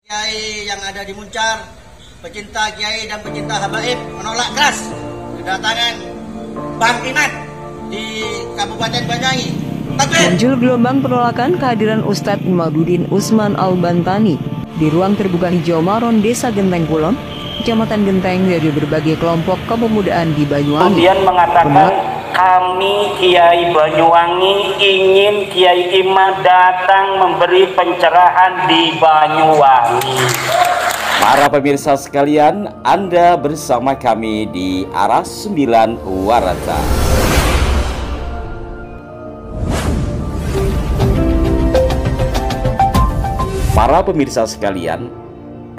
Kiai yang ada di Muncar, pecinta kiai dan pecinta habaib menolak keras kedatangan Bang Imat di Kabupaten Banyuwangi. Muncul gelombang penolakan kehadiran Ustadz Imaduddin Usman Al-Bantani di ruang terbuka hijau Maron, Desa Genteng Kulon, Kecamatan Genteng dari berbagai kelompok kepemudaan di Banyuwangi. Kemudian mengatakan kami Kiai Banyuwangi ingin Kiai Imad datang memberi pencerahan di Banyuwangi. Para pemirsa sekalian, Anda bersama kami di Aras 9 Warata. Para pemirsa sekalian,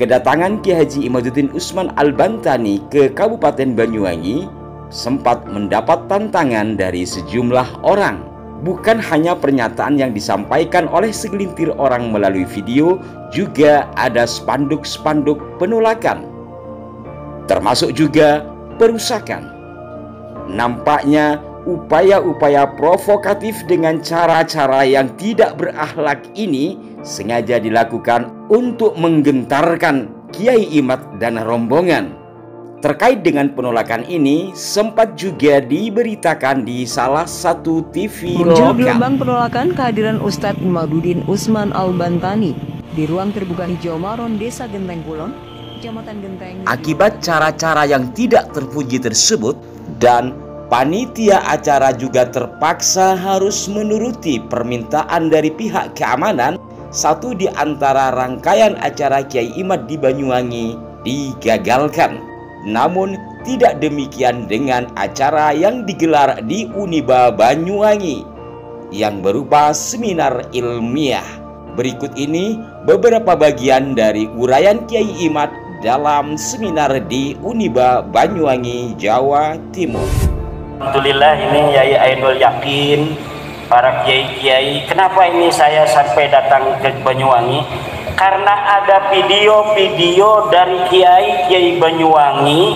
kedatangan Kiai Haji Imaduddin Usman Al-Bantani ke Kabupaten Banyuwangi sempat mendapat tantangan dari sejumlah orang. Bukan hanya pernyataan yang disampaikan oleh segelintir orang melalui video, juga ada spanduk-spanduk penolakan, termasuk juga perusakan. Nampaknya upaya-upaya provokatif dengan cara-cara yang tidak berakhlak ini sengaja dilakukan untuk menggentarkan Kiai Imad dan rombongan. Terkait dengan penolakan ini sempat juga diberitakan di salah satu TV Muncul lokal. gelombang penolakan kehadiran Ustadz Imaduddin Usman Al-Bantani di ruang terbuka hijau Maron, Desa Genteng Kulon, Kecamatan Genteng. Akibat cara-cara yang tidak terpuji tersebut, dan panitia acara juga terpaksa harus menuruti permintaan dari pihak keamanan. Satu di antara rangkaian acara Kiai Imad di Banyuwangi digagalkan. Namun tidak demikian dengan acara yang digelar di Uniba Banyuwangi yang berupa seminar ilmiah. Berikut ini beberapa bagian dari uraian Kiai Imad dalam seminar di Uniba Banyuwangi, Jawa Timur. Alhamdulillah, ini Yai Ainul Yakin, para kiai-kiai. Kenapa ini saya sampai datang ke Banyuwangi? Karena ada video-video dari kiai-kiai Banyuwangi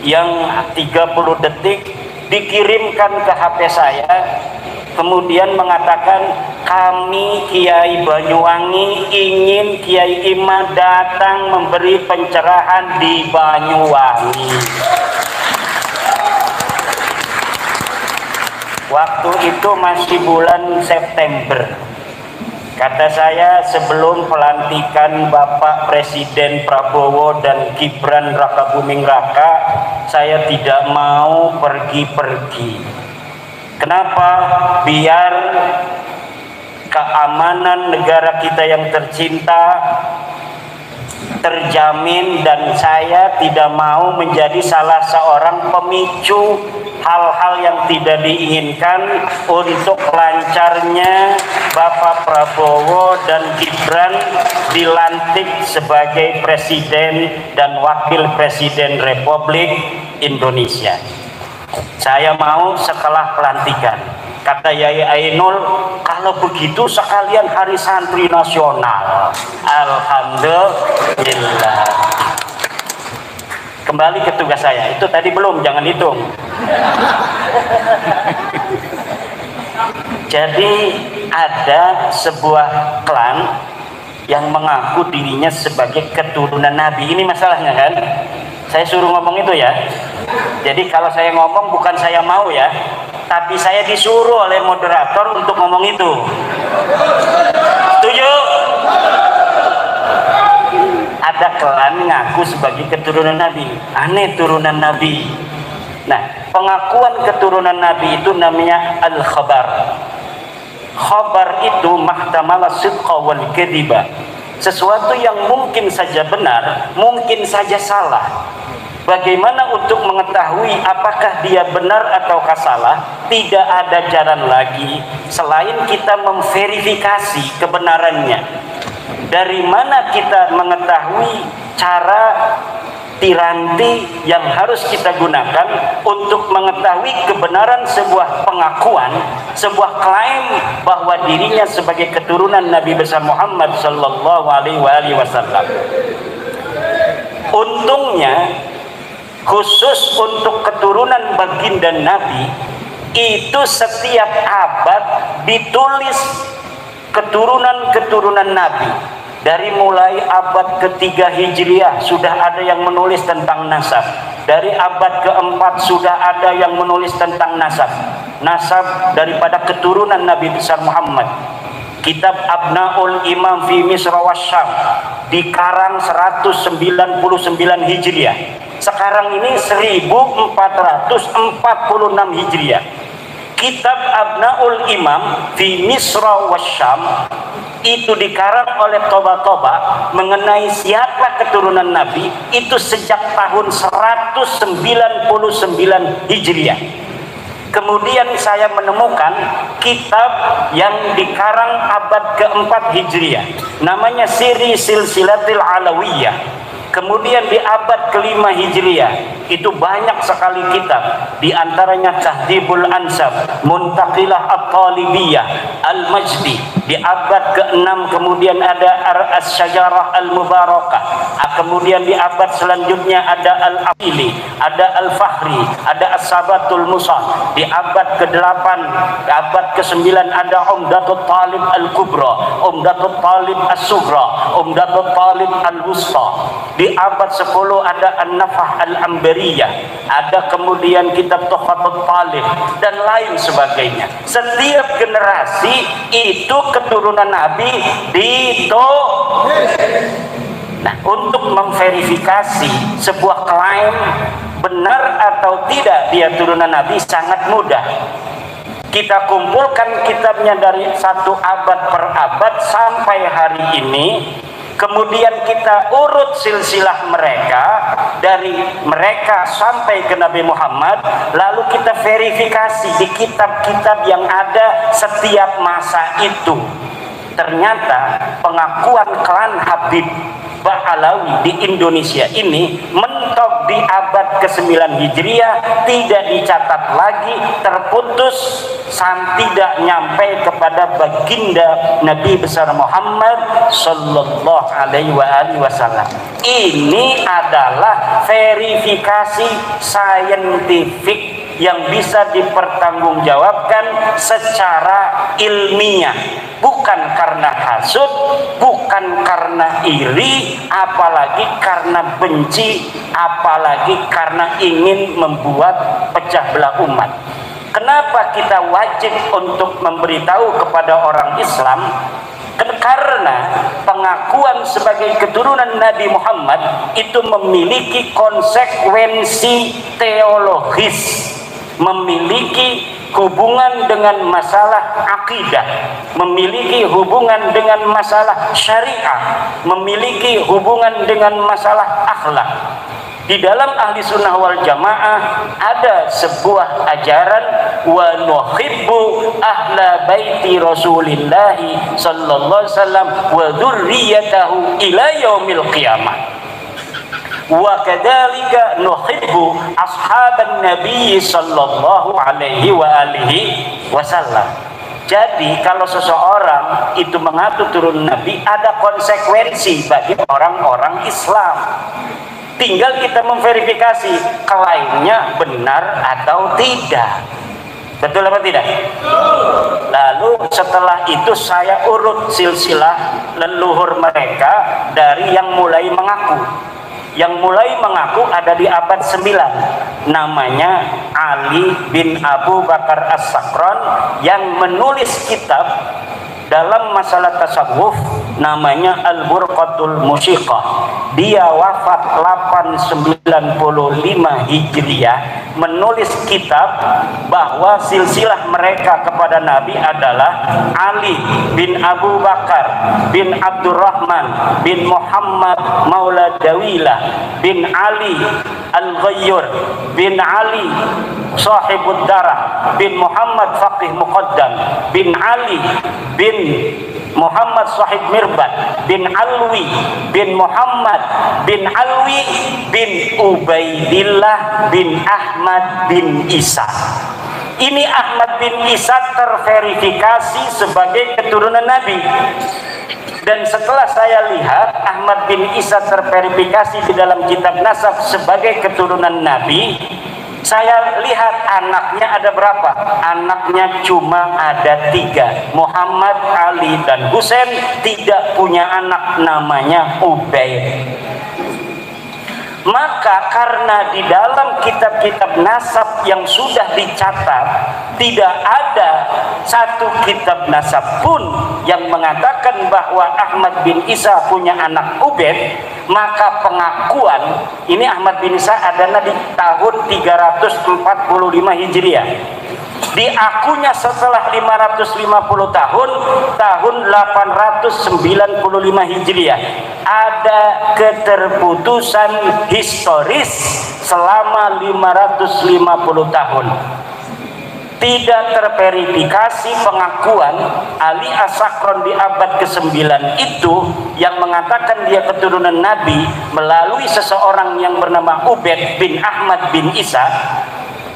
yang 30 detik dikirimkan ke HP saya, kemudian mengatakan kami Kiai Banyuwangi ingin Kiai Imad datang memberi pencerahan di Banyuwangi. Waktu itu masih bulan September. Kata saya, sebelum pelantikan Bapak Presiden Prabowo dan Gibran Rakabuming Raka, saya tidak mau pergi-pergi. Kenapa? Biar keamanan negara kita yang tercinta terjamin, dan saya tidak mau menjadi salah seorang pemicu hal-hal yang tidak diinginkan untuk lancarnya Bapak Prabowo dan Gibran dilantik sebagai Presiden dan Wakil Presiden Republik Indonesia. Saya mau setelah pelantikan. Kata Yai Ainul, kalau begitu sekalian Hari Santri Nasional. Alhamdulillah. Kembali ke tugas saya. Itu tadi belum, jangan hitung. Jadi ada sebuah klan yang mengaku dirinya sebagai keturunan Nabi. Ini masalahnya kan? Saya suruh ngomong itu ya. Jadi kalau saya ngomong bukan saya mau ya, tapi saya disuruh oleh moderator untuk ngomong itu. Setuju? Ada klan ngaku sebagai keturunan Nabi. Aneh turunan Nabi. Nah, pengakuan keturunan Nabi itu namanya al-khabar. Khabar itu mahtamala sidqa wal kadhiba. Sesuatu yang mungkin saja benar, mungkin saja salah. Bagaimana untuk mengetahui apakah dia benar ataukah salah? Tidak ada jalan lagi selain kita memverifikasi kebenarannya. Dari mana kita mengetahui cara piranti yang harus kita gunakan untuk mengetahui kebenaran sebuah pengakuan, sebuah klaim bahwa dirinya sebagai keturunan Nabi besar Muhammad sallallahu alaihi wasallam? Untungnya khusus untuk keturunan baginda Nabi itu setiap abad ditulis keturunan-keturunan Nabi. Dari mulai abad ketiga Hijriah sudah ada yang menulis tentang nasab. Dari abad keempat sudah ada yang menulis tentang nasab. Nasab daripada keturunan Nabi besar Muhammad. Kitab Abnaul Imam fi Misra Wasyam dikarang 199 Hijriah. Sekarang ini 1446 Hijriah. Kitab Abnaul Imam fi Misra Wasyam itu dikarang oleh Toba-Toba mengenai siapa keturunan Nabi itu sejak tahun 199 Hijriah. Kemudian saya menemukan kitab yang dikarang abad keempat Hijriah, namanya Siri Silsilatil Alawiyah. Kemudian di abad kelima Hijriah itu banyak sekali kitab, di antaranya Tahdhibul Ansab, Muntaqilah At-Talibiyah, Al-Majdi. Di abad ke-6 kemudian ada As-Syajarah Al-Mubarakah. Kemudian di abad selanjutnya ada Al-Aqili, ada Al-Fahri, ada As-Sabatul Musal. Di abad ke-8, abad ke-9 ada Umdatul Talib Al-Kubra, Umdatul Talib As-Sughra, Umdatul Talib Al-Wusta. Di abad 10 ada An-Nafah Al-Ambariyah, ada kemudian kitab Tuhfatul Talib dan lain sebagainya. Setiap generasi itu keturunan Nabi Nah, untuk memverifikasi sebuah klaim benar atau tidak dia turunan Nabi sangat mudah. Kita kumpulkan kitabnya dari satu abad per abad sampai hari ini. Kemudian kita urut silsilah mereka dari mereka sampai ke Nabi Muhammad, lalu kita verifikasi di kitab-kitab yang ada setiap masa itu. Ternyata pengakuan klan Habib Ba'alawi di Indonesia ini mentok di abad ke-9 Hijriah, tidak dicatat lagi, terputus tidak nyampe kepada baginda Nabi besar Muhammad sallallahu alaihi wasallam. Ini adalah verifikasi saintifik yang bisa dipertanggungjawabkan secara ilmiah, bukan karena hasud, bukan karena iri, apalagi karena benci, apalagi karena ingin membuat pecah belah umat. Kenapa kita wajib untuk memberitahu kepada orang Islam? Karena pengakuan sebagai keturunan Nabi Muhammad itu memiliki konsekuensi teologis, memiliki hubungan dengan masalah akidah, memiliki hubungan dengan masalah syariah, memiliki hubungan dengan masalah akhlak. Di dalam ahli sunnah wal jamaah ada sebuah ajaran wa nuhibbu ahla baiti Rasulillahi sallallahu alaihi wasallam wa dzurriyyatahu ila yaumil qiyamah. Wa kadzalika nuhibbu ashaban nabi sallallahu alaihi wasallam. Jadi kalau seseorang itu mengaku turun Nabi, ada konsekuensi bagi orang-orang Islam. Tinggal kita memverifikasi klaimnya benar atau tidak. Betul apa tidak? Lalu setelah itu saya urut silsilah leluhur mereka dari yang mulai mengaku. Yang mulai mengaku ada di abad 9, namanya Ali bin Abu Bakar As-Sakran, yang menulis kitab dalam masalah tasawuf namanya Al-Burqatul Musyiqah. Dia wafat 895 Hijriah, menulis kitab bahwa silsilah mereka kepada Nabi adalah Ali bin Abu Bakar bin Abdurrahman bin Muhammad Maula Dawilah bin Ali Al-Ghayyur bin Ali Sahibud Darah bin Muhammad Faqih Muqaddam bin Ali bin Muhammad Sahib Mirbat bin Alwi bin Muhammad bin Alwi bin Ubaidillah bin Ahmad bin Isa. Ini Ahmad bin Isa terverifikasi sebagai keturunan Nabi. Dan setelah saya lihat Ahmad bin Isa terverifikasi di dalam kitab nasab sebagai keturunan Nabi, Saya lihat anaknya ada berapa? Anaknya cuma ada 3. Muhammad, Ali, dan Husain. Tidak punya anak namanya Ubaid. Maka karena di dalam kitab-kitab nasab yang sudah dicatat, tidak ada satu kitab nasab pun yang mengatakan bahwa Ahmad bin Isa punya anak Ubaid, maka pengakuan ini Ahmad bin Isa adalah di tahun 345 Hijriah. Diakunya setelah 550 tahun, tahun 895 Hijriah. Ada keterputusan historis selama 550 tahun. Tidak terverifikasi pengakuan Ali As-Sakron di abad ke-9 itu yang mengatakan dia keturunan Nabi melalui seseorang yang bernama Ubaid bin Ahmad bin Isa.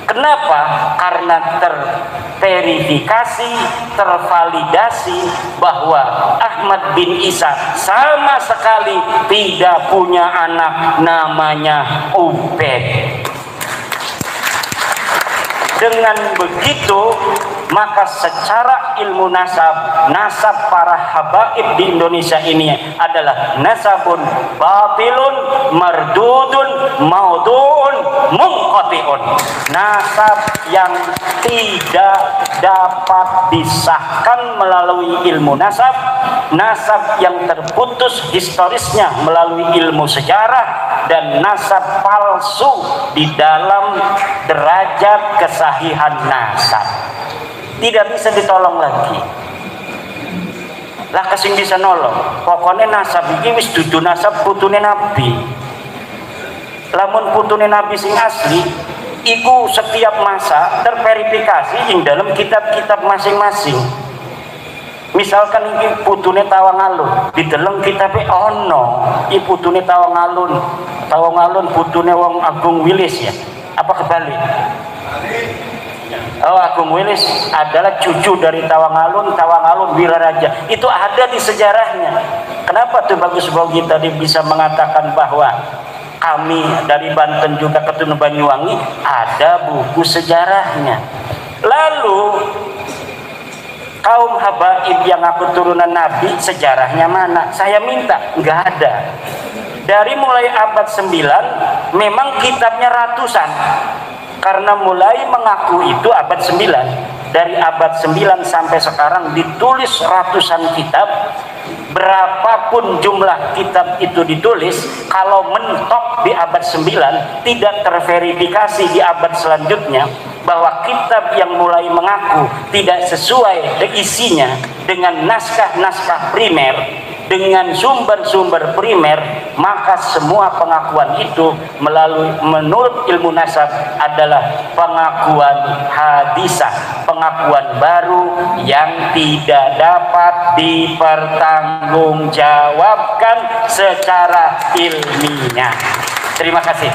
Kenapa? Karena terverifikasi, tervalidasi bahwa Ahmad bin Isa sama sekali tidak punya anak namanya Ubaid. Dengan begitu, maka secara ilmu nasab, nasab para habaib di Indonesia ini adalah nasabun batilun mardudun maudhu'un munqati'un. Nasab yang tidak dapat disahkan melalui ilmu nasab, nasab yang terputus historisnya melalui ilmu sejarah, dan nasab palsu di dalam derajat kesahihan nasab. Tidak bisa ditolong lagi. Lah kasing bisa nolong. Pokoknya nasab iki wis dudu nasab putune Nabi. Lamun putune Nabi sing asli iku setiap masa terverifikasi ing dalam kitab-kitab masing-masing. Misalkan iki putune Tawangalun, dideleng kitabe ono, iki putune Tawangalun. Tawangalun putune wong Agung Wilis ya. Apa kebalik? Oh, Agung Wilis adalah cucu dari Tawangalun, Tawangalun Wiraraja. Itu ada di sejarahnya. Kenapa tuh bagus Bogi tadi bisa mengatakan bahwa kami dari Banten juga keturunan Banyuwangi, ada buku sejarahnya. Lalu kaum habaib yang aku turunan Nabi, sejarahnya mana? Saya minta, nggak ada. Dari mulai abad 9 memang kitabnya ratusan, karena mulai mengaku itu abad 9. Dari abad 9 sampai sekarang ditulis ratusan kitab. Berapapun jumlah kitab itu ditulis, kalau mentok di abad 9 tidak terverifikasi di abad selanjutnya bahwa kitab yang mulai mengaku tidak sesuai isinya dengan naskah-naskah primer, dengan sumber-sumber primer, maka semua pengakuan itu menurut ilmu nasab adalah pengakuan hadisah, pengakuan baru yang tidak dapat dipertanggungjawabkan secara ilmiah. Terima kasih.